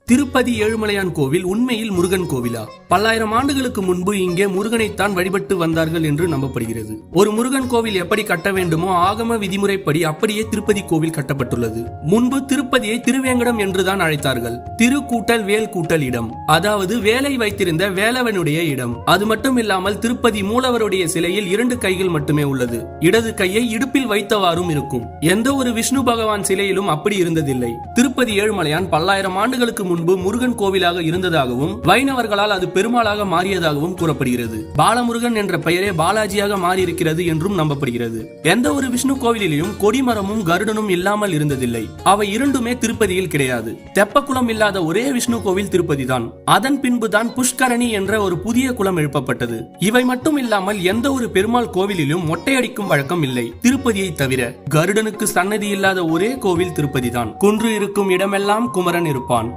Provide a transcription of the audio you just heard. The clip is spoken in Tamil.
திருப்பதி ஏழுமலையான் கோவில் உண்மையில் முருகன் கோவிலா? பல்லாயிரம் ஆண்டுகளுக்கு முன்பு இங்கே முருகனைத்தான் வழிபட்டு வந்தார்கள் என்று நம்பப்படுகிறது. ஒரு முருகன் கோவில் எப்படி கட்ட வேண்டுமோ ஆகம விதிமுறைப்படி அப்படியே திருப்பதி கோவில் கட்டப்பட்டுள்ளது. முன்பு திருப்பதியை திருவேங்கடம் என்றுதான் அழைத்தார்கள். திரு கூட்டல் வேல் கூட்டல் இடம், அதாவது வேலை வைத்திருந்த வேலவனுடைய இடம். அது மட்டும் இல்லாமல் திருப்பதி மூலவருடைய சிலையில் 2 கைகள் மட்டுமே உள்ளது. இடது கையை இடுப்பில் வைத்தவாறும் இருக்கும். எந்த ஒரு விஷ்ணு பகவான் சிலையிலும் அப்படி இருந்ததில்லை. திருப்பதி ஏழுமலையான் பல்லாயிரம் ஆண்டுகளுக்கு முன்பு முருகன் கோவிலாக இருந்ததாகவும் வைணவர்களால் அது பெருமாளாக மாறியதாகவும் கூறப்படுகிறது. பாலமுருகன் என்ற பெயரே பாலாஜியாக மாறியிருக்கிறது என்றும் நம்பப்படுகிறது. எந்த ஒரு விஷ்ணு கோவிலிலும் கொடிமரமும் கருடனும் இல்லாமல் இருந்ததில்லை. அவை இரண்டுமே திருப்பதியில் கிடையாது. தெப்பக்குளம் இல்லாத ஒரே விஷ்ணு கோவில் திருப்பதி தான். அதன் பின்புதான் புஷ்கரணி என்ற ஒரு புதிய குளம் எழுப்பப்பட்டது. இவை மட்டும் இல்லாமல் எந்த ஒரு பெருமாள் கோவிலிலும் மொட்டையடிக்கும் வழக்கம் இல்லை, திருப்பதியை தவிர. கருடனுக்கு சன்னதி இல்லாத ஒரே கோவில் திருப்பதி தான். குன்று இருக்கும் இடமெல்லாம் குமரன் இருப்பான்.